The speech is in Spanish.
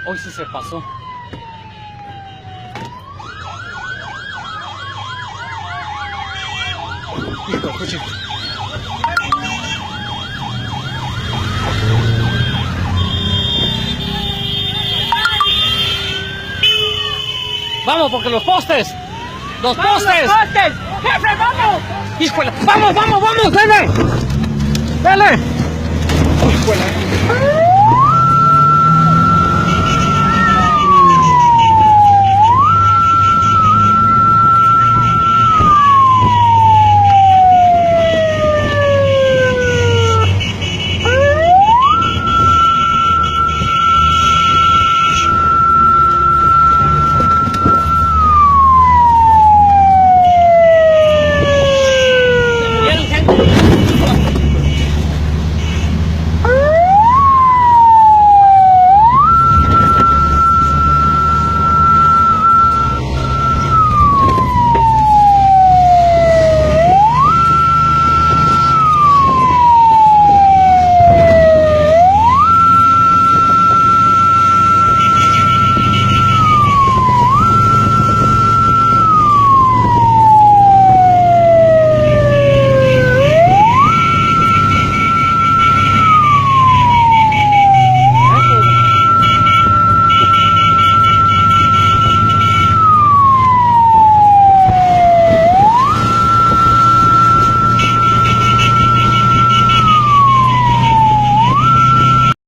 Hoy sí se pasó. Hijo, escuche. Vamos, porque los postes. Los postes. ¡Los postes! ¡Jefe, vamos! Híjole, vamos, dale. Dale.